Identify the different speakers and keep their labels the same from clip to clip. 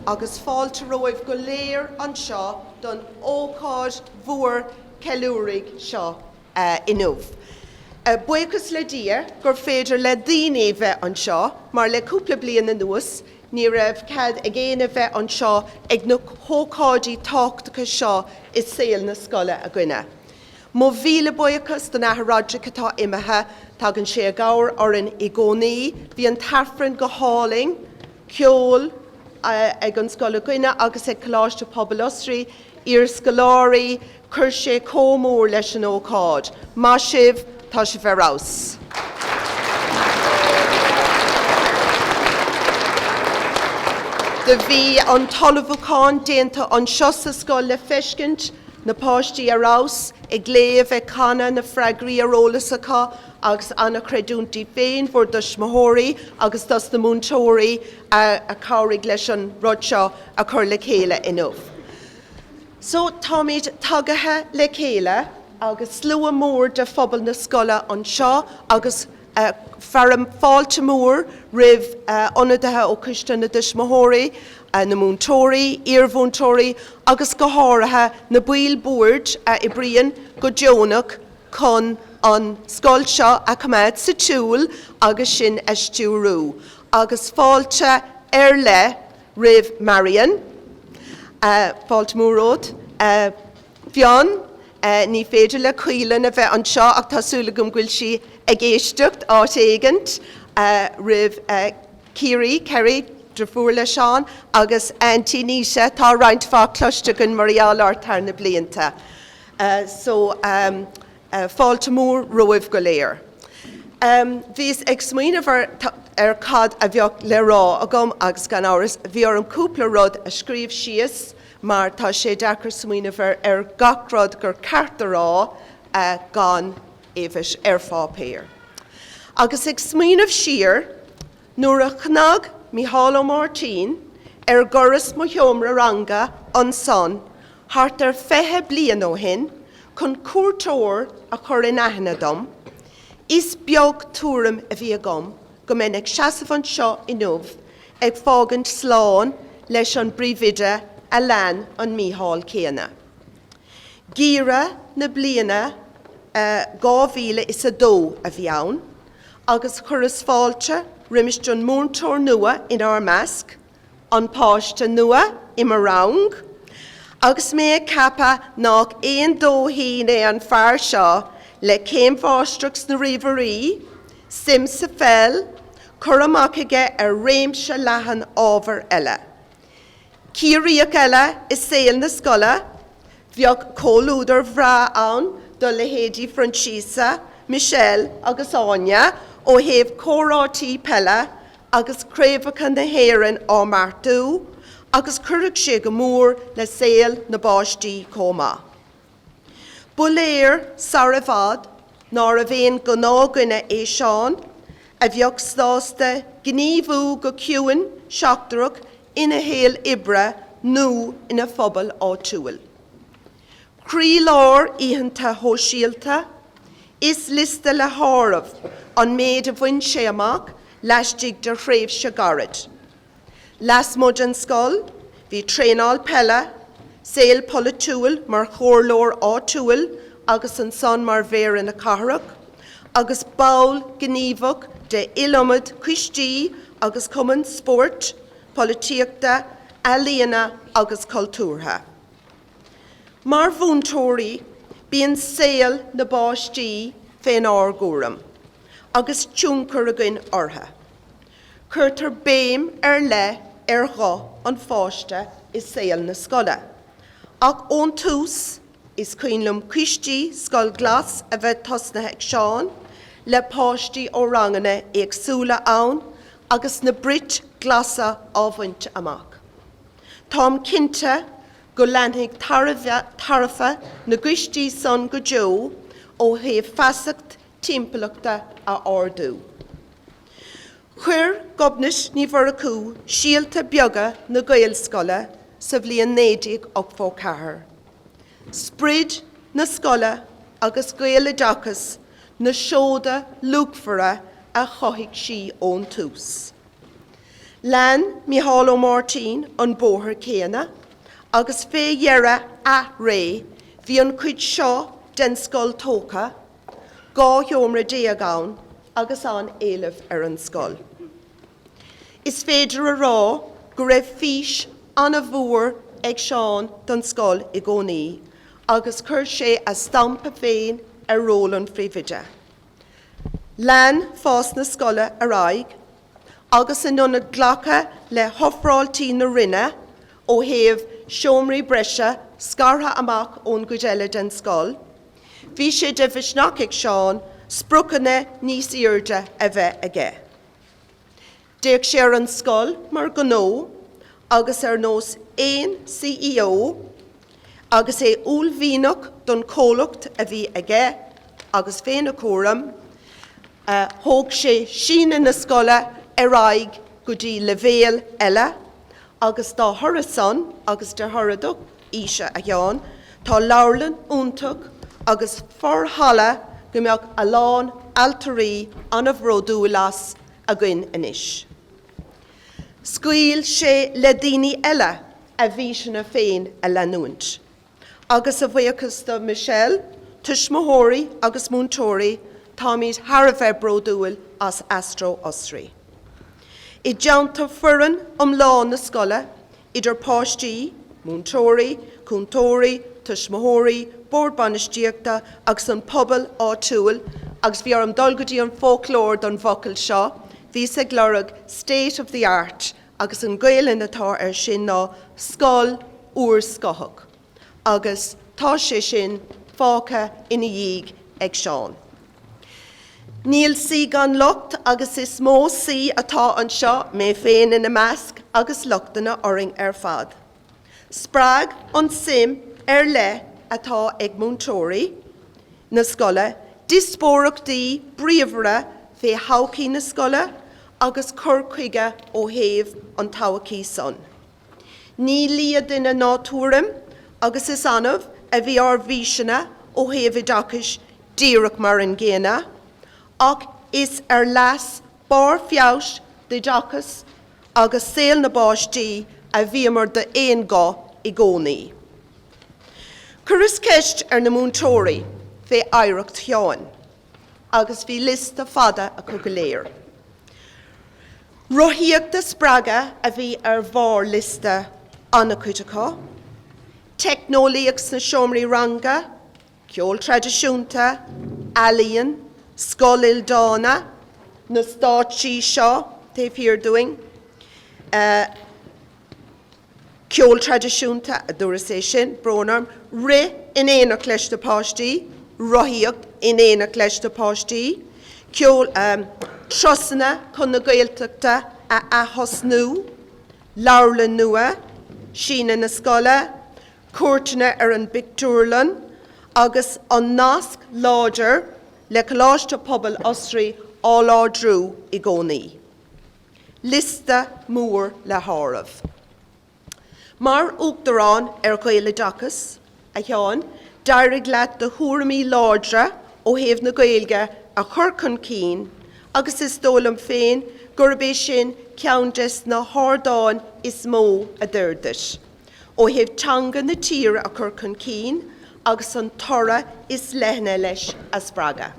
Speaker 1: agus fáilte roimh go léir an seo don ócáid mhuar ceiliúraigh seo inmh. Buchas le dia gur féidir le daoine bheith an seo, mar le cúpla bliana nuas, ní raibh cad a ggéine bheith an seo ag na hócáidí táchtacha seo is saoil na scoile a gcuine. Mo bhíle buchas don athráide atá imethe, tagann sé a gabhar orann i gcónaí, bhí an tarfran go háling, ceol ag an scoile gcuine agus ag coláiste pobl osraí, ar scoláirí, chuir sé cómór leis an ócáid. Má sibh tá sé bheith rás. De bhí an talamhúcháin déanta an seo sa scoil le feiscint na páistí a rás, ag léamh ag canna na freigraí arólas acha agus anna creidúntaí féin bhór dus móthóirí agus dus na múntóirí a cabhraigh leis an rud seo a chur le chéile inmh. So táid tagathe le chéile agus slua mór de phobal na scoile an seo agus fearam fáilte mór rih ionadathe ó ciste na dus móthóirí, na múntóirí, iarmhúntóirí agus go háirithe na buil búirt i bríon go deonach chun an scoil seo a cumad sa túil agus sin eistúrú. Agus fáilte le rih Marian, fáilte móród, bhean ní féidir le cuileann a bheith an seo ach tásúla gom ghuiil si ag éisteacht áit éigent rih Kerry Drafúr le Seán agus Aunty Níosa tá roinnt fá cloisteagan Marial tar na blianta. Fáilte mór roimh go léir. Bhís ag smaoinemh cad a bheoh le rá agam agus gan áras, bhí an cúpla rud a scríomh síos, mar tá sé dechar smaoinemh gachrod gur cartará gan éhis fápéir. Agus ag smaoinemh siar nuair a chnag Micheál Ó Máirtín goras mo heomra ranga an son, thart fethe blian ó hin, chun cuairteoir a chur in aithne dom, is beag túram a bhí agam, go mbeidh seasamh an seo inmh ag fágant sláán leis an bríomhide a lean an Micheál céanna. Gíre na bliana 2012 a bhí ann, agus churas fáilte rimis an múntóir nua in Armasc, an páiste nua i Marang, agus mé cappa nach éon dóhín an fear seo le céim fástruchs na riverí, sim sa fel, chur amach aige réimse lehan ábhar eile. Círíoch eile is saoil na scoile, bheoh cóúdar bhrá ann do le héadí Francisa, Michelle agus Áine ó thaobh córátí pelle agus créimhacha na hÉireann á Martú agus cuireadh sé go mór le saoil na báistí comá. Buléir sarabhad nar a bhéon go nágine é Seán a bheoh stásta gníomhú go ciúin seachtarach ina héal ibre nó ina phobal áitiúil. Crí lár íhananta hóisialta, is lista le háramh an méid a bhain sé amach leistigh de chréibh se garad. Las mud an scoil, bhí tréáil pelle, saoil polatúil mar chóirlór áitiúil agus an son mar bhéir in a cathrach, agus bail gníomhach de ilomad cuistí agus cumann sport, polítíochta, alíana agus cultúrtha. Mar bhúntóirí, bíonn saoil na báistí féin árgóram, agus tiúncar a gcuin ortha. Cuirtar béim le gá an fáiste is saoil na scoile. Ach ón tús is cuinlumm cuistí scoil glas a bheith tosnathe ag Seán, le páistí ó rangana agsúla ann agus na brit glasa ábhaint amach. Tám cinnte go leanfaidh tarafa na cuistí son go deo ó thaobh feasacht timpeallachta a ardú. Chuir gobnis ní bhar acu síalta beaga na Gaelscoile sa bhliain 1984. Sprid na scoile agus Gaeladachas na seoda lúgfara a chothigh sí ón tús. Lean Micheál Martin an bóthar céanna, agus fé dhearra a ré, bhí an cuid seo den scoil tóca, gá heomra déagán agus an éileh ar an scoil. Is féidir a rá go raibh fís an a bhúr ag Seán don scoil i gcónaí, agus chuir sé a stampa féin ar rólan fríomhaide. Lean fás na scoile ar aig, agus in nuna ghlacha le hofráiltí na rinne ó thaobh seomraí breise scartha amach ón gcuideile den scoil. Bhí sé de bhisneach ag Seán sprucanna níos iarde a bheith aige. Déag sé ar an scoil mar gnó, agus ar nós éon CEO, agus é úlmhíneach don cólacht a bhí aige, agus féin a córam, thóg sé síne na scoile ar aig go dtí levéal eile, agus dá thurasan agus de thuradach íse a gheán, tá labharlann úntach agus forthala go mbeadh a lán altarí an a bhródú las a gcuin inis. Scaoil sé le daoine eile a bhí sinna féin a leanúint, agus a bhuiachas do Michelle, Tuismóthirí agus Múntóirí tá míad thar a bheith bródúil as Astro Osraí. I deanta furan lán na scoile, idir páistí, Múntóirí, Cúntóirí, Tuismóthirí, Bord Banistíochta agus an pobal áitiúil, agus bhí arm dul go dtí an folklór don bhocail seo, bhí sa glórag state of the art, agus an gailen atá ar sin ná scoil uair scothach, agus tá sé sin fáca ina dhéig ag Seán. Níl sí gan lucht agus is mó sí atá an seo mé féin ina measc agus luchtainna oring ar fad. Sprág an sim ar le atá ag Múntóirí na scoile, dispóireachtaí bríomhara fé hachaí na scoile agus cur chuige ó thaobh an todhachaí son. Ní líad ina náisiúrim agus is anmh a bhí bhíseanna ó thaobh idachas díreach mar an ggéana, ach is ar leas bar fiabhs de dachas agus saol na báistí a bhí mar de éon gá i gcónaí. Curas ceist ar na Múntóirí fé éireacht teáin, agus bhí lista fada a chu go léir. Rothaíochta spraga a bhí ar bhár lista anna cuideachá, technolaíochs na seomraí ranga, ceol tradiisiúnta, alaíonn, scoil ildána, na stáití seo, taobh hir doing, ceol tradiisiúnta a dúras é sin, brónarm, ri in éanach leis de páistí, rothaíocht in éanach leis de páistí, ceol trosanna chun na Gaeltachta a achos nua, labharlann nua, síne na scoile, cuairteanna ar an Bictúrlan, agus an nasc láidir le coláiste pobal Osraí á ládrú i gcónaí. Lista mór le háirimh. Mar uachtarán ar Gaeile dachas, a teáin, d'éirigh leat de thuairimí láidre ó thaobh na Gaeilge a chur chun cín, agus is dólam féin gurb é sin ceantas na hArgáin is mó a d'irdis. Ó thaobh teanga na tíre a chur chun cín, agus an tora is leithne leis a spraga.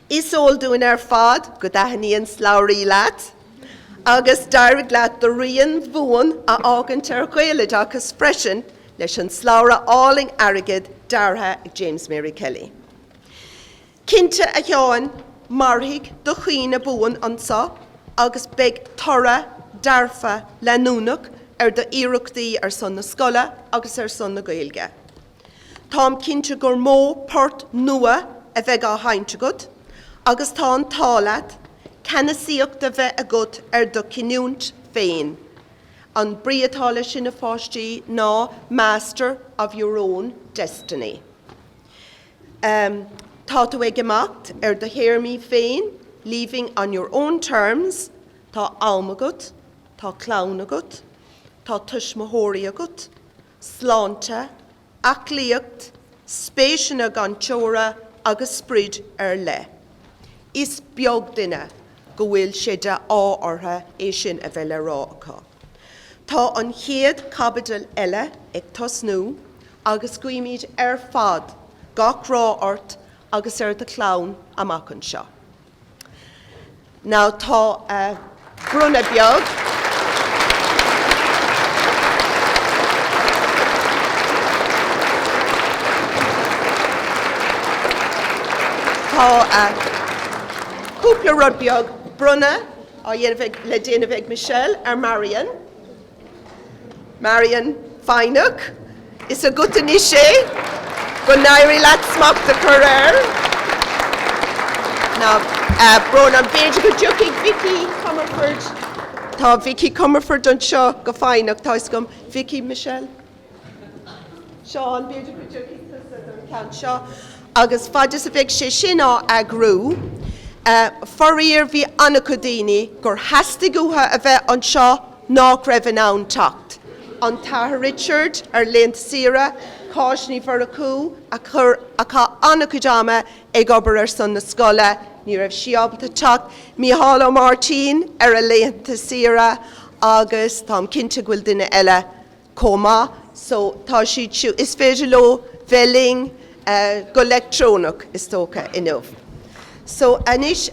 Speaker 1: Is óldúin ar fad go daithníonn sláirí leat, agus d'éirigh leat do rion bhuan a ágant ar Gaeile dachas freisin leis an sláire áling airgid dartha ag James Mary Kelly. Cinnte a teáin marthaigh do chuoine buan ansa, agus beidh tora darfa leanúnach ar do iarachtaí ar son na scoile agus ar son na Gaeilge. Tám cinnte gur mó port nua a bheith á hainte gud, agus tá an tálaat canasíocht a bheith agat ar do cinúnt féin. An bríotála sin na fáistí ná Master of Your Own Destiny. Tá tú ag gemacht ar do héirmí féin, leaving on your own terms, tá alm agat, tá clán agat, tá tuismóthirí agat, sláinte, aclaíocht, spéisianna gan teora agus sprid ar le. Is beag duine go bhfuil siad áortha é sin a bheith le rá acu. Tá an chéad capital eile ag tosnú agus cuimid fad gach rá ort agus de clown amach an seo. Now tá bronna beag tá cúpla rud beag bronna á dhéanamh le déanamh Michelle Marian. Marian Feinach is a good initié go nairi lat smock the career. Now bron an beidir go joking Vicky Comerford. Tá Vicky Comerford an seo go Feinach tá gom Vicky Michelle. Seán beidir go joking an count seo agus fadis a bheith sé sin á agrú. Foríir bhí anacodíní gur hastigútha a bheith an seo nach raibh an ann tacht. An Taithe Richard leint sira cáisní for a cú a cá anacodama ag obair san na scoile ní raibh siabalta teach Mícheál Martin a leint sira agus tám cinnte bhfuil duine eile comá so tá siad siú is féidir lo bheling go electrónach is tócha inmh. So anis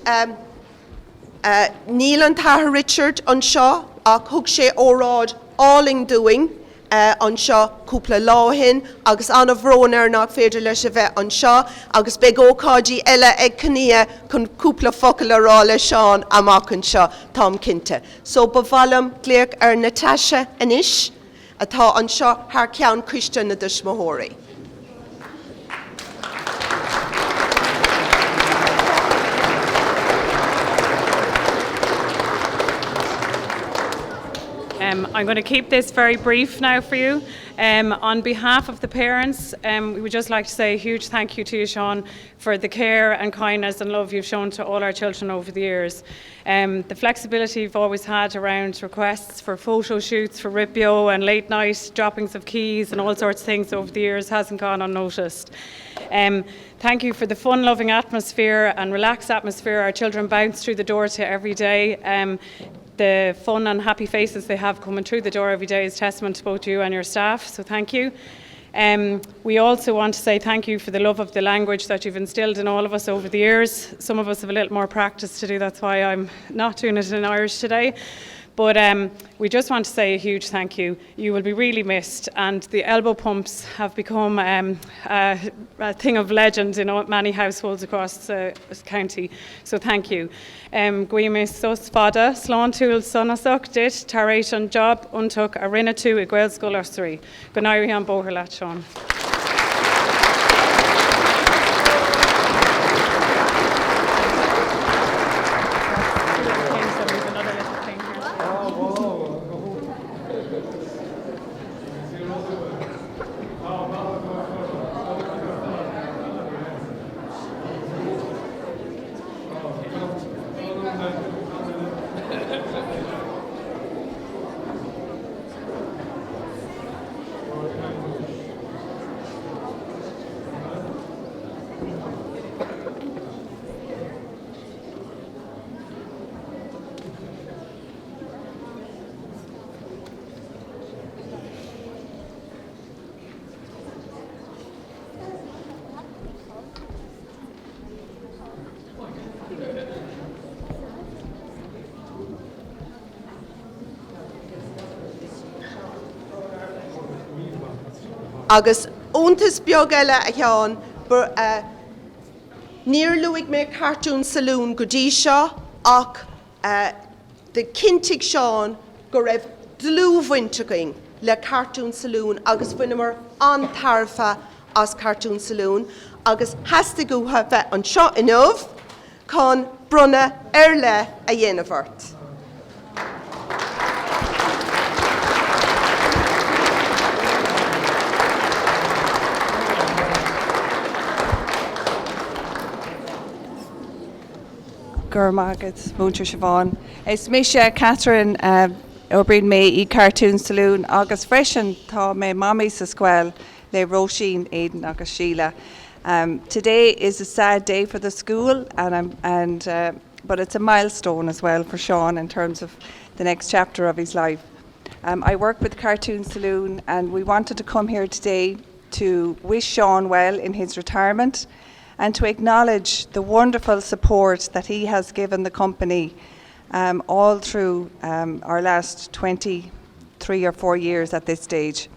Speaker 1: níl an Taithe Richard an seo ach thug sé óráid alling doing an seo cúpla láhin agus an bhrónar nach féidir leis a bheith an seo agus beag ócádí eile ag cnia chun cúpla focail ará le Seán amach an seo tám cinnte. So ba bhfailm gléirc Natasha anis atá an seo thar ceann cuiste na dusmóthirí.
Speaker 2: I'm going to keep this very brief now for you. On behalf of the parents, we would just like to say a huge thank you to you, Seán, for the care and kindness and love you've shown to all our children over the years. The flexibility you've always had around requests for photo shoots, for Ripio and late night droppings of keys and all sorts of things over the years hasn't gone unnoticed. Thank you for the fun-loving atmosphere and relaxed atmosphere our children bounce through the door to every day. The fun and happy faces they have coming through the door every day is testament to both you and your staff, so thank you. We also want to say thank you for the love of the language that you've instilled in all of us over the years. Some of us have a little more practice to do, that's why I'm not doing it in Irish today. But we just want to say a huge thank you. You will be really missed, and the elbow pumps have become a thing of legend in many households across the county. So thank you. Guimis sus fada, slán túil sonasach dit, taréis an job untuk a rinne tú I Gael Scolasry. Go Aifreann bóthar leat, Seán.
Speaker 1: Agus óntas beag eile a cheann níor luigh mé cartoon saloon go dtí seo ach de cintigh Seán go raibh dlúmhainteagaing le cartoon saloon agus bhuiine an tarfa as cartoon saloon agus hastigútha bheith an seo inmh chun bronna le a dhéanamh ort.
Speaker 3: Gurmagad, Máistir Seán. Is Misha Catherine O'Brien me I Cartoon Saloon agus freisin tá mé mammy sa squel le Roisin, Aidan agus Sheila. Today is a sad day for the school and but it's a milestone as well for Seán in terms of the next chapter of his life. I work with Cartoon Saloon, and we wanted to come here today to wish Seán well in his retirement and to acknowledge the wonderful support that he has given the company all through our last 23 or 4 years at this stage.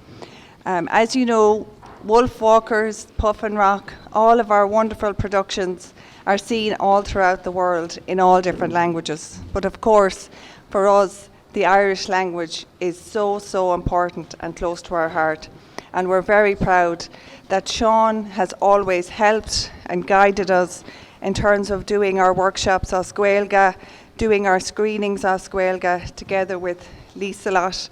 Speaker 3: As you know, Wolf Walkers, Puff and Rock, all of our wonderful productions are seen all throughout the world in all different languages. But of course, for us, the Irish language is so important and close to our heart. And we're very proud that Seán has always helped and guided us in terms of doing our workshops as Gaeilge, doing our screenings as Gaeilge together with Lisa Lott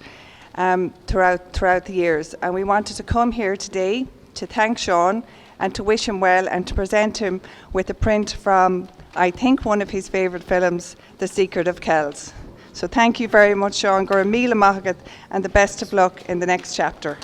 Speaker 3: throughout the years. And we wanted to come here today to thank Seán and to wish him well and to present him with a print from, I think, one of his favourite films, The Secret of Kells. So thank you very much, Seán. Gur míle maith and the best of luck in the next chapter.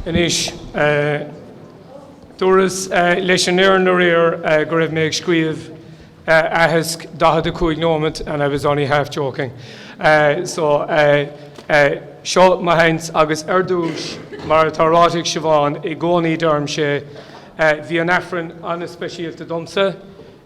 Speaker 4: Inis, dúras leis an éar nó réir go raibh méid scríomh ahasc 45 nómant, and I was only half joking. So, seo maithint agus dúis mar tá ráiteach Siobhan I gcónaí d'orm sé bhí an Aifreann anna speisialta domsa.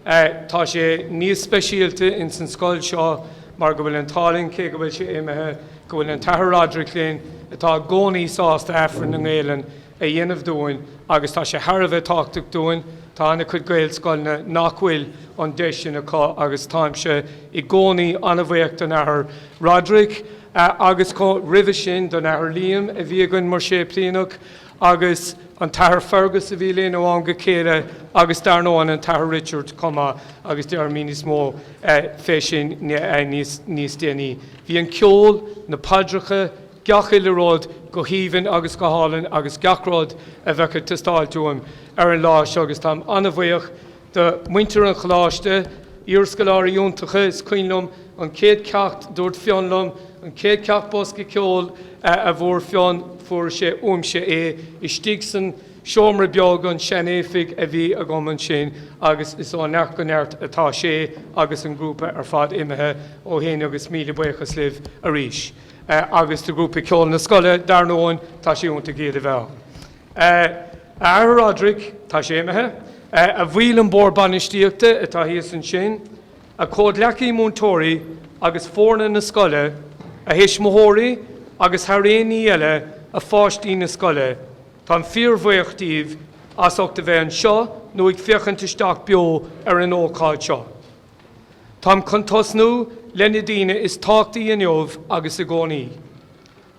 Speaker 4: Tá sé níos speisialta in san scoil seo mar go bhfuil an táling cé go bhfuil sé imethe go bhfuil an tathradric léinn atá gcónaí sásta Aifreann na nGaeillan a dhéanamh dúin agus tá sé tharbheith táchtach dúin tá anna chud Gael scoilna nach bhfuil an deis sin acu agus táim sé I gcónaí anna bhaíocht an ahar Roderick agus có ribh sin don ahar Liam a bhí agan mar sé plíonach agus an tahar Fergus a bhí léana óháin go céire agus darnóin an tahar Richard comma agus dear mí níos mó fé sin níos déanaí. Bhí an ceol na padracha gach le ród go híhann agus go hálann agus gachród a bheitcha tastáiltúim ar an lá agus tám anna bhaíoch de muintear an chláiste íorscoláirí iontacha is cuinlumm an céad ceacht dúirt fionlumm an céad ceacht bosca ceol a bhór fion fuair sé úmse I stig san seomra beag an seanéfig a bhí a gcumann sin agus is ó neart go neart atá sé agus an grúpa ar fad imethe ó héana agus míle buchas libh a ríis. Agus de grúpa ceol na scoile darnóin tá sé únta géad a bheith. Ar Roderick tá sé imethe a bhíl an bór banistíochta atá híos an sin a cód lecaí múntóirí agus fórna na scoile a héis móthóirí agus thréanaí eile a fáistí na scoile. Tá fíormhaíochtaíomh as ochta bheith an seo nó ag fiochantasteach beo ar an ócáid seo. Tá contasnú lena daoine is táchtaí inniuh agus a gcónaí.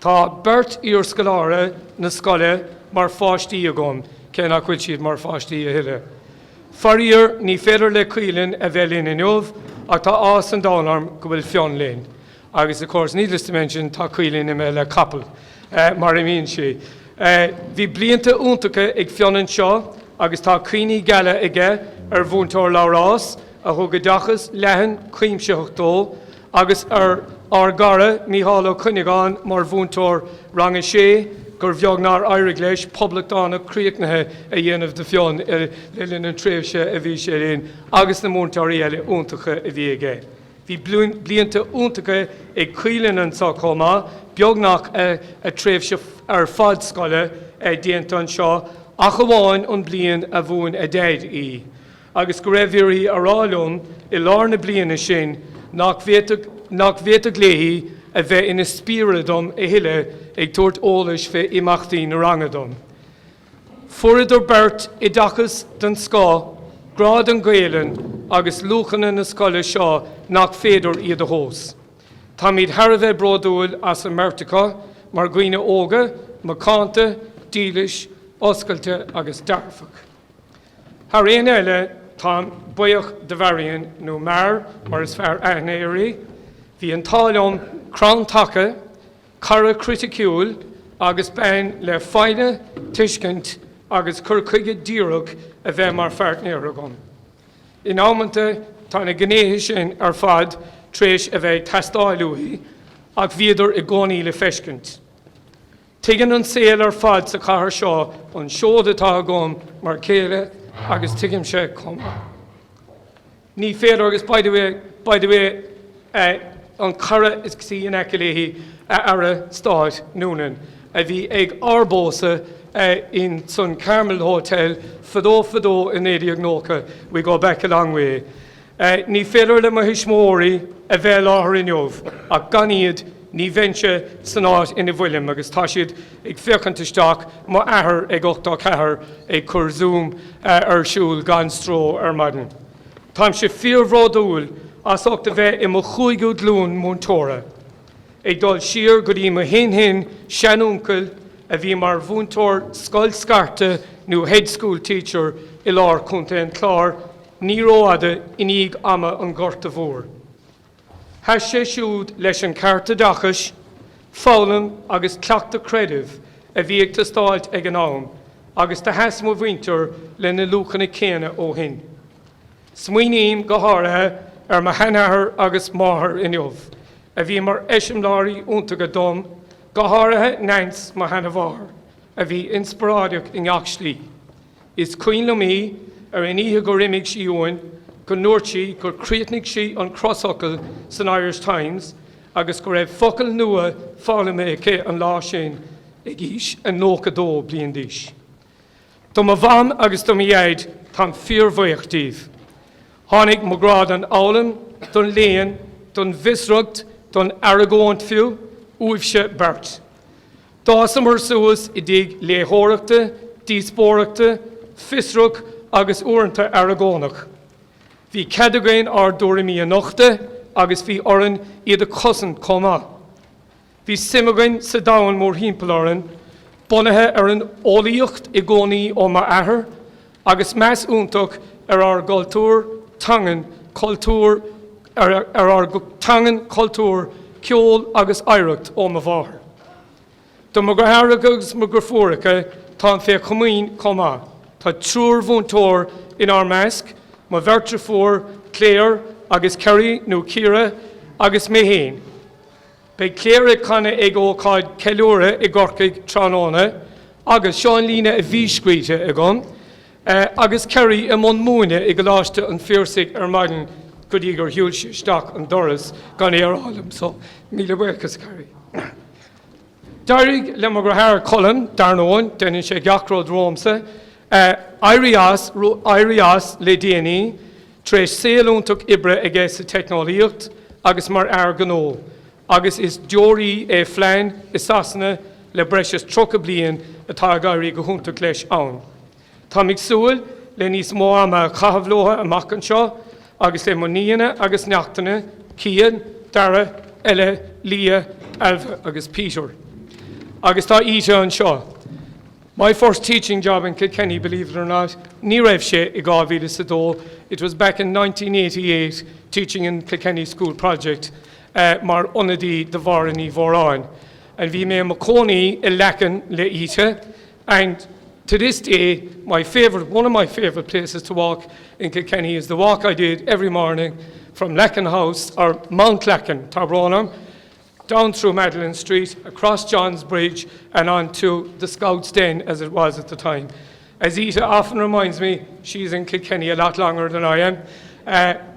Speaker 4: Tá beirt íorscoláire na scoile mar fáistí a gom, cé nach chuid siad mar fáistí a thuile. Faríor ní féidir le cuileann a bheith linn inniuh ach tá ás an dánarm go bhfuil fionn linn. Agus of course, needless to mention, tá cuileann ime le capal, mar I mín sé. Bhí blianta úntacha ag fionn seo agus tá cuioine geile aige ar bhúntóir lárás a thugad dachas lehan cuimseocht dó agus ar gara Mícheál Ó Cúnaigán mar bhúntóir ranga sé gur bheagnar Éirí leis public dána críochnathe a dhéanamh de fionn le linn an tréimhse a bhí sé léinn agus na múntóirí eile úntacha a bhí aige. Bhí blianta úntacha ag cuileann an sa comá beagnach a tréimhse ar fad scoile déanta an seo ach bháin an blian a bhún a dead í. Agus go raibh Éirí arálum I lár na bliana sin nach bhéad léhí a bheith ina spíradum a hiile ag tuairt ólais fe imachtaí na rangadum. Furadar bert I dachas den scá, grád an Gaelan agus luchanna na scoile seo nach féidir iad a hós. Tá míad Harbheith brodúil as an Mertica, mar gcuoine óga, macánta, dílis, oscailte agus darfach. Har éon eile tá buoch de bharion nó mar is fearr Aifreann Éirí, hí an táilm crán tacha, cara criticúil agus ben le fáine, tuiscint agus curchuige díreach a bheith mar fearr Éireann. In ámanta tá na gnéithe sin ar fad tréis a bheith testáilúí ach bhíidir I gcónaí le feiscint. Tuigeann an saoil ar fad sa chathair seo an seoda atá agam mar céile agus tuigim sé cuma. Ní féidir agus by the way, an cara is sí in eceléhí ar a stáid núnan a bhí ag arbósa in Sun Carmel Hotel fadó in éideag nócha. We go back a long way. Ní féidir le mahismóí a bheith láthair inniuh ach gan iad ní bhainse san áit ina bhuilim agus tá siad ag féchantaisteach má athair ag 8-4 ag chur Zoom ar siúil gan stró ar maidin. Táim sé fíorhródúil as ochta bheith I mo chuigú dlún múntóra. Ag dul siar go dtí mo hin seanúncail a bhí mar bhúntóir scoil scarta nó head school teacher I lár chunta an chlár ní róada iníg ama an gorta bhór. Has sé siúd leis an carta dachas, fálam agus cleachta credibh a bhí ag tastáilt ag an am, agus tá heas mo bhaintear le na luchanna céine ó hin. Smuoiníim go háirithe ar ma hanathair agus máthair inniuh, a bhí mar eisimláirí úntacha dom, go háirithe neins ma hanamháthair, a bhí inspiráideach in gach slí. Is cuoin le mí ar in ihe go rimig siúin, go nuirtí gur críotnig sí an crossocail san Irish Times, agus go raibh focail nua fála mé ché an lá sin ag ís an nócha dó bliain díos. Dom a bham agus dom a dhéid tá fíormhaochtaíh. Tháinig mo grád an álam, don léon, don visrucht, don aragóint fiú, uibhse bert. Dásam ar suas I dtí léthóireachta, díospóireachta, fisruach agus uaireanta aragónach. Bhí cadagain ar dúramí a nochta agus bhí oran iad a cosan comá. Bhí simagain sa dáin mór hímpel bunathe ar an ólaíocht I gcónaí ó ma athair agus meas úntach ar gultúr tangan cultúr ar tangan cultúr ceol agus oidhreacht ó ma bháthair. Do mo gur haragus mo gur fuaracha tá fé chumín comá. Tá trúr bhúntóir in ar measc, ma bhirte fuór Claire agus Kerry nó Ciara agus mé héin. Bei Claire canna ag ócáid ceiliúra I gcorcaigh tránóna agus Seán lína a bhí scríte agam, agus Kerry I mon múine I go láiste an fíorsaigh ar maidin go dtí gur hiúil isteach an doras gan éarálum, so míle buchas Kerry. Dairigh le mo gur thar colm darnóin déanann sé gachród rómsa, Éirí le déanaí tréis saoilúntaach ibre ag sa technolaíocht agus mar air ganó, agus is deoraí Aifreann is sasanna le breis trocha bliain atá gairí go húntaach leis ann. Tá mbeidh súil le níos mó ama chahabhlótha amach an seo, agus le moníana agus neachtainna, Cian, Dara, Ella, Lia, Alva agus Peter. Agus tá ite an seo. My first teaching job in Kilkenny, believe it or not, ní raibh sé I gá bhíle sa dó. It was back in 1988, teaching in Kilkenny School Project, mar onadí de bhar ní bhóráin. And bhí mé macónaí I lecan le ite, and to this day, one of my favorite places to walk in Kilkenny is the walk I did every morning from Lecan House, or Mount Lecan, Tarbronam, down through Madeline Street, across John's Bridge, and on to the Scouts' Den, as it was at the time. As Ita often reminds me, she's in Kilkenny a lot longer than I am,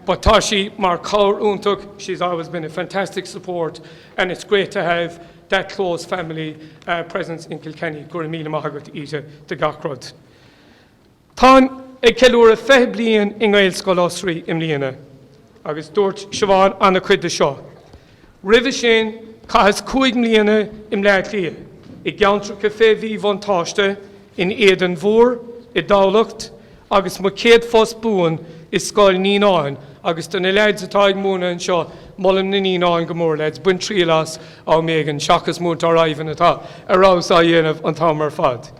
Speaker 4: but Tashi, mar Kaur Untuk, she's always been a fantastic support, and it's great to have that close family presence in Kilkenny. Gurimila Mahagat Ita, the Gachrod. Tá ag ceúra 5 bliain in Gaelscoil Osraí im líana, agus dúirt Siobhan anna cuid seo. Ribh sin cahas 5 mbliana im leir lia, I geantra go bhí bhain táiste in éan mhór, I dálacht, agus mo céad fós buan is scoil níáin, agus duna leid atá ag múna an seo mollim na níáin go mór leid, buin trílas á mégan, seachas múnt ar raibhan atá, arrás á dhéanamh an támar fad.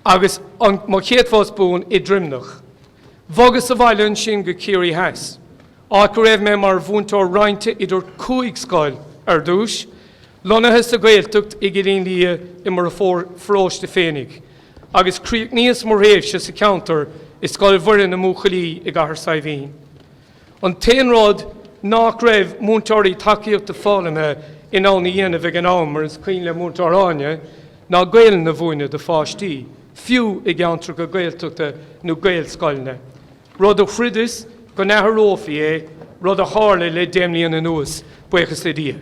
Speaker 4: Agus mo céad fós buan I drimnach. Bhogus a bhaileann sin go cíirí heas. Á go raibh mé mar bhúntar rointe idir 5 scoil ar dúis, lonathe sa Gaeltacht I gcéirín lia I mar fróiste féinnig. Agus críoch níos mar réimse sa counter is scoil bhuirin na múchalí I gahar saibhín. An téanrád nach raibh múntarí takeíocht a fálaime in ána dhéanamh ag an ámar is cuin le múntaráine ná Gaelan na bhuaine de fáistí, fiú I geantra go Gaeltachta nó Gaelscoilne. Rud a chridas go netharófaí rud a hála le déimlíon na nuas buchas le dia.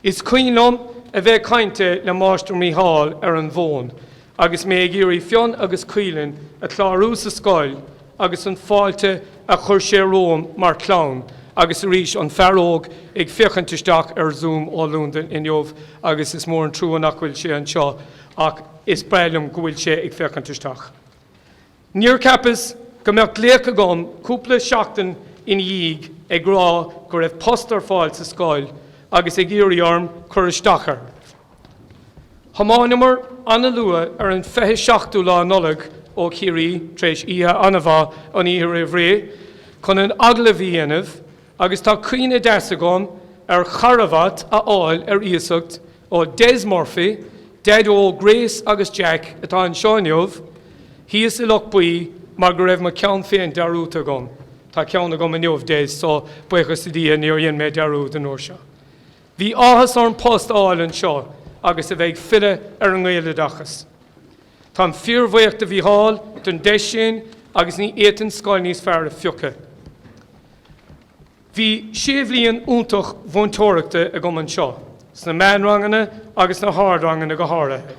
Speaker 4: Is cuinom a bheith cainte le Máistir Mícheál ar an bhón, agus mé ag Éirí Fionn agus Cuileann a chlárú sa scoil, agus an fáilte a chur sé Róm mar clán, agus rís an fearóg ag fiochantisteach ar Zoom ó Lúndan in Jobh, agus is mór an trúan nach bhfuil sé an seo, ach is breilm go bhfuil sé ag fiochantisteach. Níor capas go mbeadh léach agam cúpla seachtain in dhíig ag rá go raibh postar fáil sa scoil, agus ag Éirí orm chur isteachar. Hamánimar anna lua ar an 27 lá nolag ó Chirí tréis ihe anamha an ihe ré, chun an agla bhíanamh, agus tá cuine deasagam ar charavat a áil ar íosacht ó Des Murphy, Dead ó Grace agus Jack atá an Seán-Óh, híos I loch buí mar go raibh mar ceann féin dearút agam. Tá ceann agam an Neomh Des, so buchas I dtí níor dhéon mé dearút an uair seo. Bhí áthas ar an post áil an seo, agus a bheith fille ar an Gaeilge dachas. Tá fíormhaocht a bhí háil don deis sin agus ní éan scoil níos fearr a fiocha. Bhí séomhlíonn úntach bhuntóireachta a gom an seo, sna meanrangana agus na hardrangana go háirithe.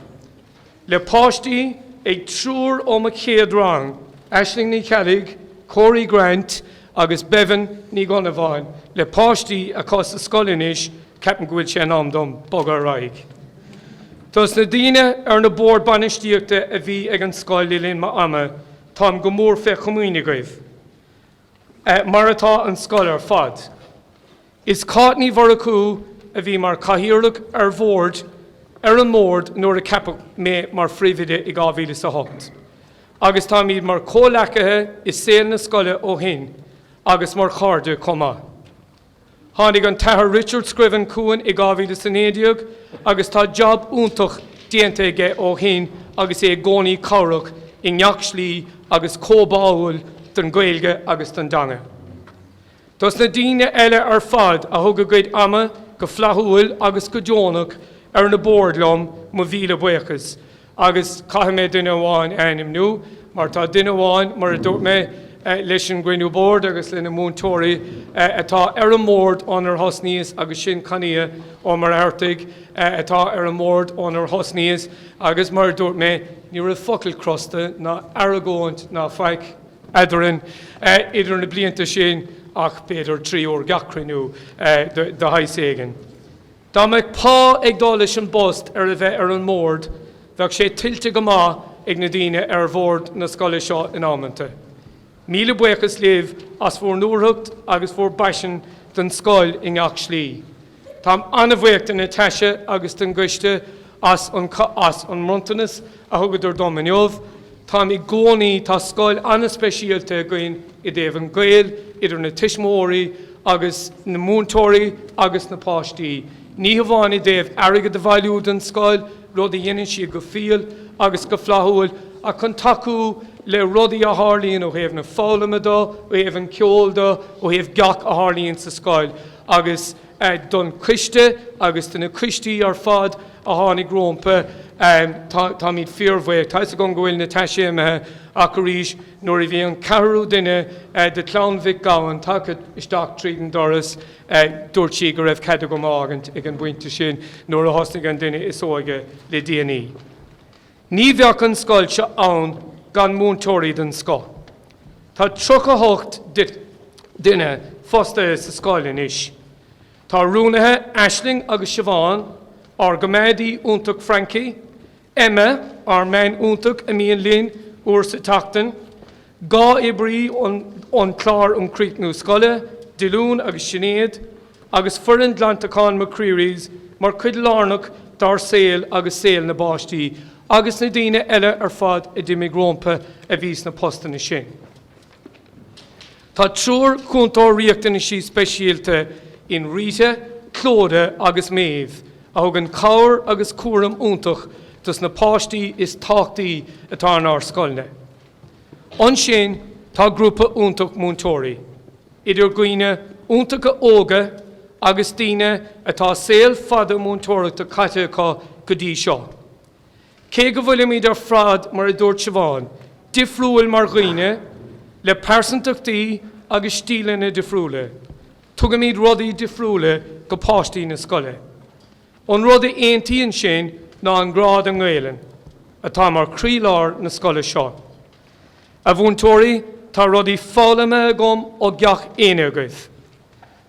Speaker 4: Le páistí ag trúr ó ma chéad rang, Aisling ní Calig, Corey Grant agus Bevan ní Gonabháin, le páistí a cos a scoilinis ceapan go bhfuil sé an am dom bogar raig. Tás na daoine ar na bord banistíochta a bhí ag an scoil lilíonn ma ama, tám go mór fe chomúine gaibh. Mar atá an scoil ar fad. Is cáitní mhoracú a bhí mar caithíorlach ar bhord ar an mór nuair a ceapach mé mar phríomhide I 2008. Agus tá míad mar cóleacathe is saoil na scoile ó hin, agus mar cháirde comá. Tháinig an tathair Richard scriven cuain I 2009, agus tá job úntach déanta aige ó hin agus é gcónaí cabhrach I ngeachslí agus cóbáil don Gaeilge agus don Danga. Tás na daoine eile ar fad a thug go gcuid ama go flathúil agus go deonach ar na bordlum mo bhíle buchas, agus caithfidh mé duine amháin aanim nó, mar tá duine amháin mar a dúirt mé leis an gcuinniú bord agus le na múntóirí atá ar an mór an ar thosníos agus sin cania ó mar airtaigh atá ar an mór an ar thosníos agus mar a dúirt mé ní raibh focail crosta ná aragóint ná feic Adrin idir na blianta sin ach beidir 3 uair gacranú de haidh. Tá meid pá ag dá leis an bost ar a bheith ar an mór, bheadh sé tiltte go má ag na daoine ar bhórd na scoile seo in ámanta. Míle buchas léamh as bhór nuairthacht agus bhór baisin den scoil in ngach slí. Tá anmhaocht in na teise agus den gcuiste as an mrontanas a thugad ar dom in Jobh. Tá I gcónaí tá scoil anaspeisialta goin I dtéobh an Gael, idir na tuismóirí agus na múntóirí agus na páistí. Ní hamháin I dtéobh airgad de bhailiúd an scoil, rud a dhéanann siad go fial agus go flathúil a chun taú le rudaí a tharlaíonn ó thaobh na fálamada, ó thaobh an ceolda, ó thaobh gach a tharlaíonn sa scoil. Agus don cuiste agus duna cuistí ar fad a tháinig rompa tá míad fíormhaocht, tá sa go bhfuil na teisiimethe a go rís nuair a bhí an ceathrú duine de clán Vic Gowan take isteach tríd an doras dúirt sí go raibh cead go mágant ag an buinte sin nuair a thosnaigh an duine is óige le déanaí. Ní bheadh an scoil se ann gan múntóirí den sco. Tá 38 duine fosta sa scoilin is. Tá rúnathe Aisling agus Siobhan ar goméidí úntaach Frankie, Emma ar main úntaach a míon líon uair sa tachtain, gá ibrí an clár críochnú scoile, Dilún agus Sinead, agus furin Glantacán McCreary's mar cuid lárnach dar saoil agus saoil na báistí, agus na daoine eile ar fad a d'imig rompa a bhís na posta na sin. Tá trúr cúntóir riachtainna sí speisialta in Rita, Clóda agus Maeve, a thug an cabhair agus cuaram úntach dus na páistí is táchtaí atá an ár scoilne. An sin tá grúpa úntach múntóirí, idir gcuoine úntacha óga agus daoine atá saoil fada múntóireachta caite acu go dtí seo. Cé go bhfuil míad ar frad mar a dúirt Siobhan, difriúil mar ghaoine, le persantachtaí agus stíle na difriúla. Tugad míad rudaí difriúla go páistí na scoile. An rud aontaíonn sin ná an grád an Gaeilin, atá mar críolár na scoile seo. A bhúntóirí tá rudaí fálaime agam ó gceach aine agaibh.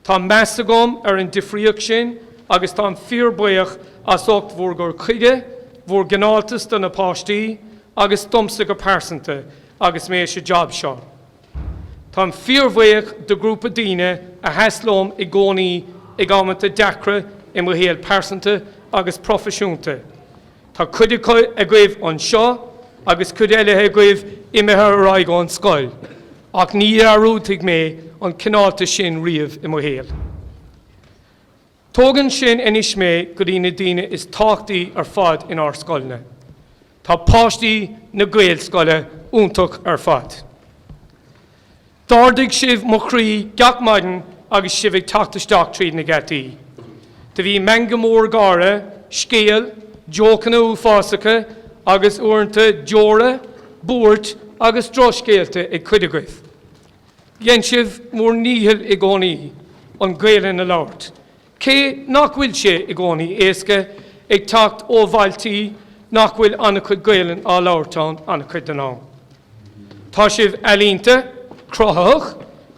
Speaker 4: Tá meas agam ar an difríoch sin agus tá fíor buíoch as ocht mhór gur chuige, mhór gnáaltas don na páistí agus domsa go persanta agus mé sé job seo. Tá fíor buíoch do grúpa daoine a heaslóm i gcónaí ag ámanta deacra I mo héal persanta agus profisiúnta. Tá cuide a gaibh an seo agus cuide eile a gaibh imethe HArgáin scoil, ach ní arútaigh mé an cinálta sin riamh I mo héal. Tógann sin inis mé go dtí na daoine is táchtaí ar fad in ár scoilne. Tá páistí na Gael scoile úntach ar fad. Dardaigh sibh mo chrí gach maidan agus sibh ag tachtasteach tríd na gataí. Tá bhí mengamór gára, scéal, deocanna úfásacha agus uaireanta deora, búirt agus droscéalta ag cuide agaibh. Dhéann sibh mór níhil I gcónaí an Gaeilin na labhairt. Cé nach bhfuil sé I gcónaí éasca ag tacht ó bhailtíí nach bhfuil anna chud Gaeilin á labhairtán anna chud den ná. Tá sibh eilínta, crothach,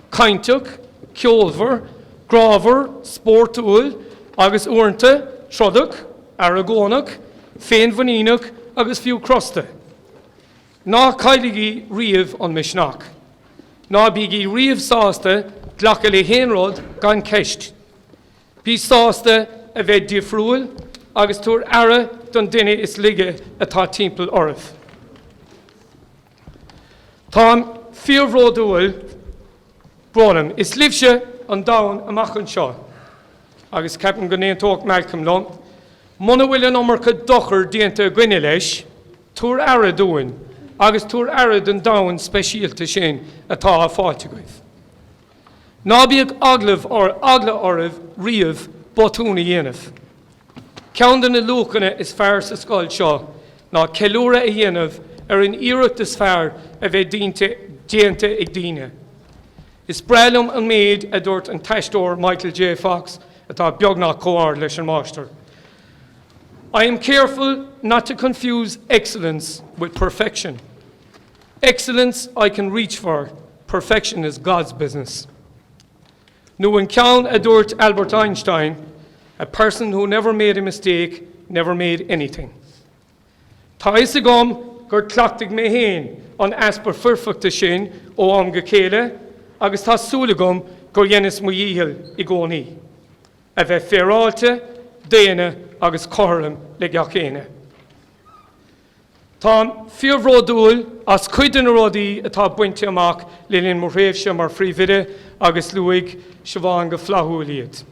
Speaker 4: cainteach, ceolmhar, grábhar, spórtúil, agus uaireanta, trodach, aragónach, féinmhaníneach agus fiú crosta. Ná cailigí riamh an misneach. Ná bígí riamh sásta ghlacha le héanród gan ceist. Bí sásta a bheith difriúil agus túr ara don duine is lige atá timpeall oribh. Tá fíorhródúil brónam is libse an dain amach an seo. Agus ceapan go néontóg Malcolm lom, muna bhfuil an omarcha dochar díonta gcuine leis, túr ara dúin, agus túr ara den dain speisialta sin atá á fáilte gaibh. Ná bíodh agla oribh riamh botúna dhéanamh. Ceann den na luachana is fearr sa scoil seo, ná ceiliúra a dhéanamh ar an iireacht is fearr a bheith déanta ag daoine. Is brelumm an méid a dúirt an teistóir Michael J. Fox atá beagnach comhar leis an Máistir. I am careful not to confuse excellence with perfection. Excellence I can reach for, perfection is God's business. Nu an ceann a dúirt Albert Einstein, a person who never made a mistake, never made anything. Tá is a gom gur tlaachtaigh mé héin an aspar furfachta sin ó am go céile, agus tá súla gom gur dhéanas mo dhíthil I gcónaí. A bheith féráilte, déine agus choirm le gach éine. Tá fíorhródúil as cuid an ródaí atá buinte amach le linn mo réimhse mar phríomhide agus luigh Siobhan go flathúil iad.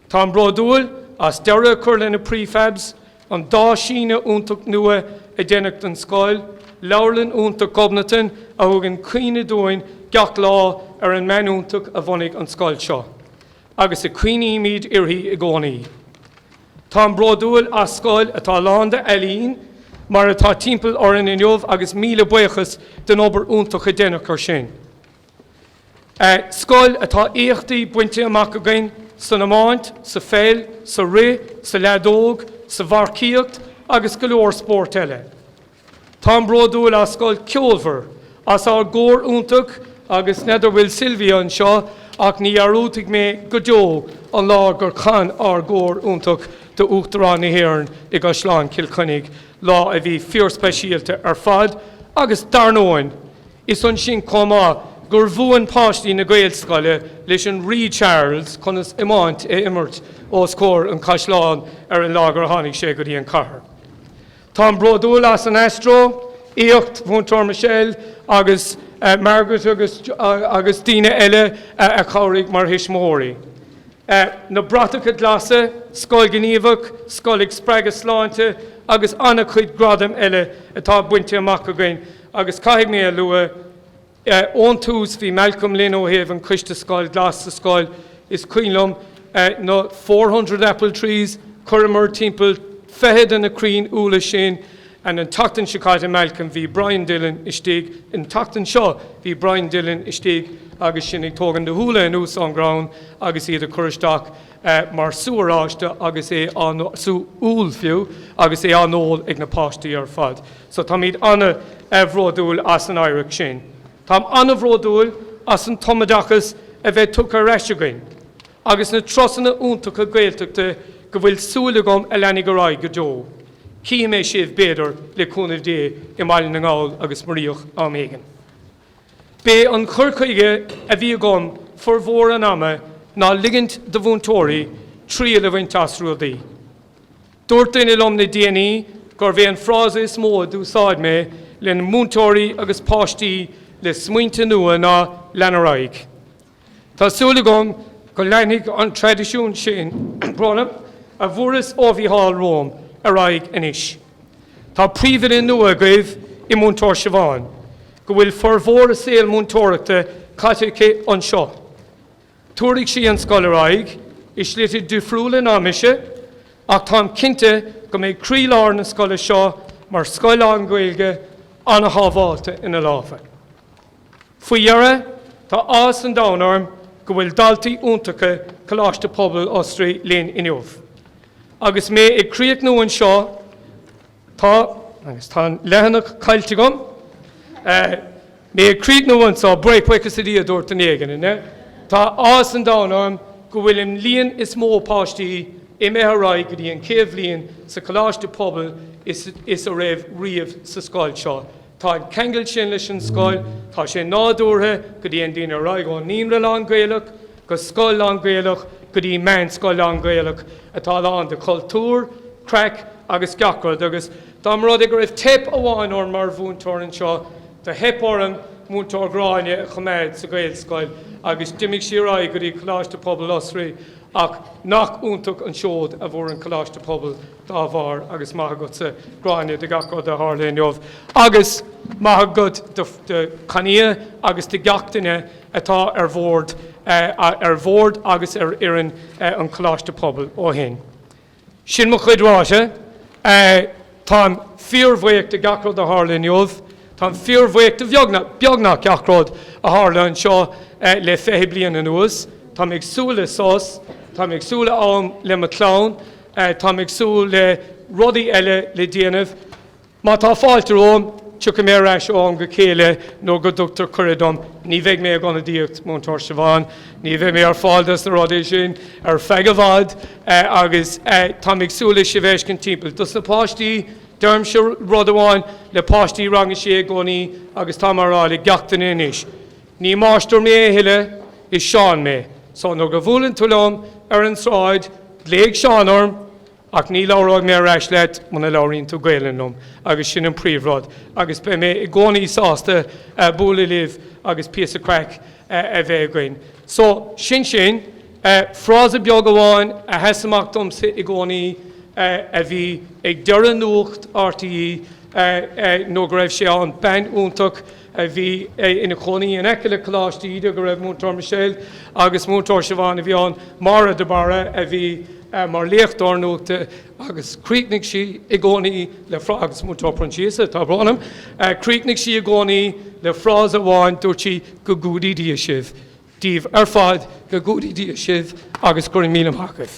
Speaker 4: Tá bródúil as deire chuir le na prefabs an dá síne úntach nua a déanacht an scoil, leabharlann úntach gobnatan a thug an cuine dúin gach lá ar an menúntach a bhunaigh an scoil seo. Agus a cuioine míad iarthaí I gcónaí. Tá bródúil as scoil atá lánda eilín, mar atá timpeall oran in jobh agus míle buchas den obair úntach a déanach ar sin. Scoil atá éachtaí buinte amach againn sa na máint, sa féil, sa ré, sa leadóg, sa bharcíocht agus go leor spórt eile. Tá brodúil a scoil ceolmhar as ar gór úntaach agus neidir bhfuil Silvia an seo ach ní arútaigh mé go deo an lá gur chan ar gór úntaach de Uachtarán na hÉireann I Gcaisleán Kilcunnig lá a bhí fíorspeisialta ar fad agus darnóin is an sin comá gur bhuain páistí na Gaelscoile leis an Rí Charles chunas imáint immert os cór an Caisleán ar an lágar tháinig sé go dtí an cathair. Tá brodúil as an Astro, Íocht Mhúntóir Michel agus Margaret agus Dína eile a chomhraigh mar hismóirí. Na bratacha glasa, scoil gníomhach, scoil spreagas sláinte agus anna chuid gradam eile atá buinte amach againn agus caiigh mé lua ón tús bhí Malcolm Lynn O'Haven an cuiste scoil glasa scoil is cuilum no 400 apple trees, Curramur timple, fehead and a creen úla sin, and in Tachtan Shikata Malcolm v Brian Dillon istig, in Tachtan Shaw v Brian Dillon istig, agus sinnig tógan de hula in ús an ground, agus iad a curistach mar suaráiste agus an sú úlfiú, agus an ól ag na páistí ar fad. So tá míad anna bhródúil as an Irish sin. Tá anna bhródúil as an tomadachas a bheith tuc a reisiguin, agus na trosanna úntaach a gaeltachta go bhfuil súlagam a lenig go raig go deo. Cí mé sibh béidir le cúnamh dé I mbaile na ngáil agus maríoch am éigean. Bé an churcaige a bhí agam for mhór an ama ná ligint de bhúntóirí tríal a bhain tasrúdaí. Dúirt in ilum na déanaí gur bhé an frása is mó dúsáid mé le na múntóirí agus páistí le smuointe nua ná leanaráig. Tá súlagam go leannig an tradiisiún sin bronnam a bhuras óbhíáil Róm a raig inis. Tá príomhar nua gaibh I Múntóir Seán, go bhfuil formhór a saoil múntóireachta caite an seo. Túraigh sí an scoil a raig, is litir dufriúla ná mise, ach tá cinnte go méid crílár na scoile seo mar scoileán Gaeilge anna hábháilta ina láfa. Faoi dhearra, tá as an dánarm go bhfuil daltaí úntacha coláiste pobl Austraí léinn inniuh. Agus mé ag críoch nó an seo, agus tá lehanach cailte gom, mé ag críoch nó an seo breicpaichas a dí dúirt an éigean, tá as an dánarm go bhfuil im líon is mó páistí I methráid go dtí an céimh líon sa coláiste pobl is a raibh riamh sa scoil seo. Tá ceangail sin leis an scoil, tá sé nádúrtha go dtí an daoine raig ó níomra lán Gaelach, go scoil lán Gaelach, go dtí meán scoil lán Gaelach, atá lán de cultúr, creic agus gacrad, agus tá rud ag raibh tip amháin or mar bhúntóir an seo, tá hip orm múntóir gráine a choméid sa Gael scoil, agus dimigh sí raig go dtí coláiste pobl Austraí, ach nach úntaach an seód a bhór an coláiste pobl dá bhar agus maithagad sa gráine de gacrad a Harláin Jobh. Agus maithagad de cania agus de gachtaine atá ar bhórd agus ar iarrainn an coláiste pobl ó hin. Sin mo chuidráise, tá fíormhaíocht de gacrad a Harláin Jobh, tá fíormhaíocht de beagnach gacrad a Harláin seo le 5 bliain an nuas, tá ag súla sós, tá ag súla am le maclán, tá ag súla le rudaí eile le déanamh, má tá fáilte óm, tucha mé reis óm go chéile nó go dúachtar cuireadm, ní bheidh mé gona díocht Múntóir Seán, ní bheidh mé ar fáildas na rudaí sin ar feigimhad, agus tá ag súla sé bheis cin timpeall. Dus na páistí derm se rud amháin le páistí ranga sé gcónaí agus tá marrá le gachtain inis. Ní Máistir mé héile is Seán mé. So nó go bhúlann tulum ar an sráid, léig Seán orm, ach ní leabhróid mé reis leit muna leabhraíonn tú Gaeilgeann agus sin an príomhrod. Agus be mé I gcónaí sásta búla libh agus píosa creic a bheith againn. So sin frása beag amháin a heasamach domsa I gcónaí a bhí ag deireadh nuacht RTE nó go raibh sé an ben úntaach a bhí ina chonaí an eice le coláistí ide go raibh Múntóir Michel agus Múntóir Seán a bhí an mara de bara a bhí mar léochtár nuachta agus críochnigh sí I gcónaí le agus Múntóir Prontíosa tá bronnam, críochnigh sí I gcónaí le frás amháin dúirt sí go gúdaí dia sibh. Díobh ar fad go gúdaí dia sibh agus gur míle amachah.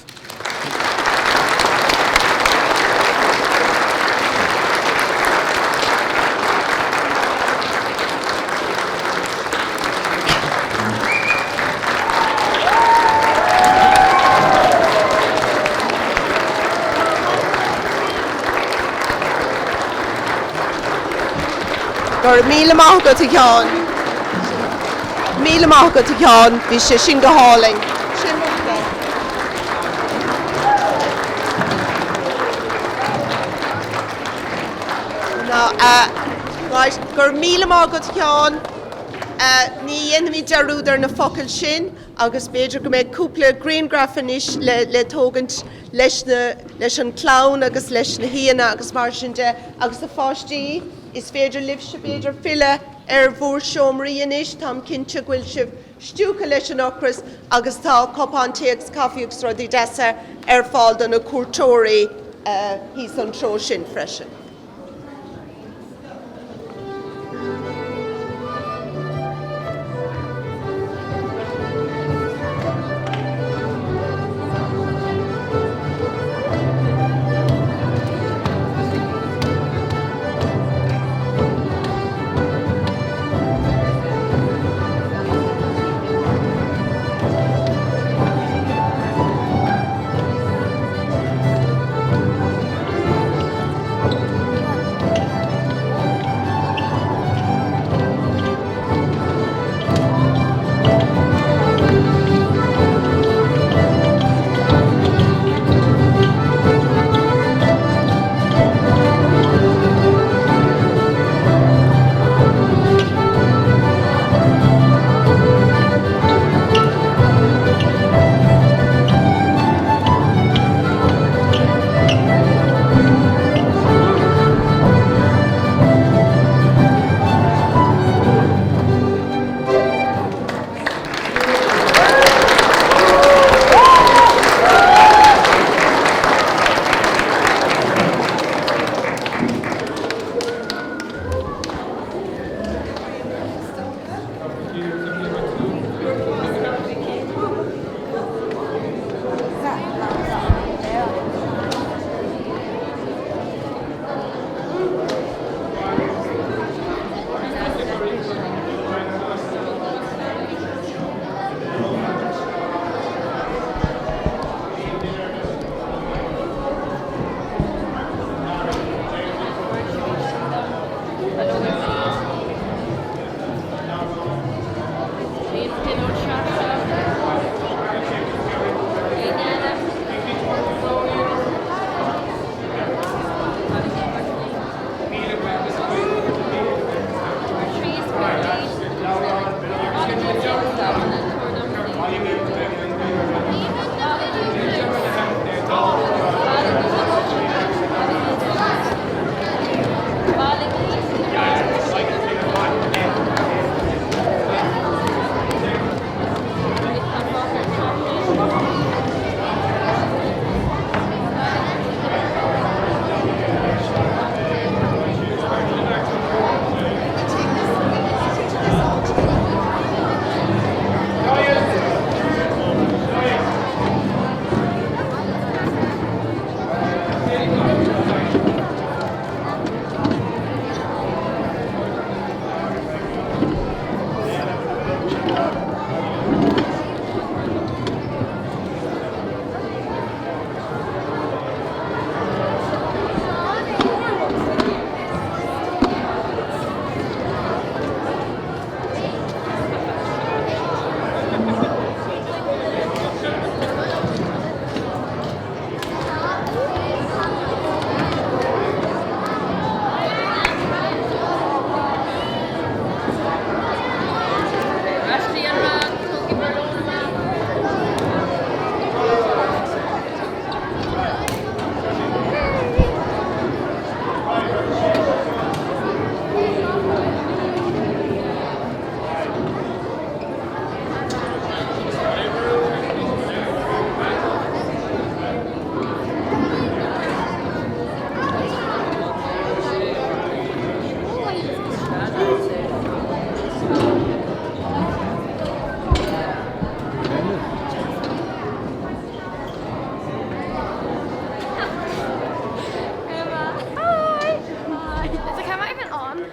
Speaker 1: gur míle maith go a Seán. Míle maith go a Seán, bhí sé sin go háling. Sin muchta. Right, gur míle maith go a Seán. Ní dhéanamh dearúdar na focail sin, agus beidir go méid cúpla greengrafan is le tógant leis an clán agus leis na híana agus mar sin de agus a fáistí is féidir libse beidir fille bhór seomraí inis tám cinnte ghfuil sibh stiúcha leis an ocras agus tá copán teags cafiúgus rodí deasa fáil don na cuairteoirí hí an tro sin freisin.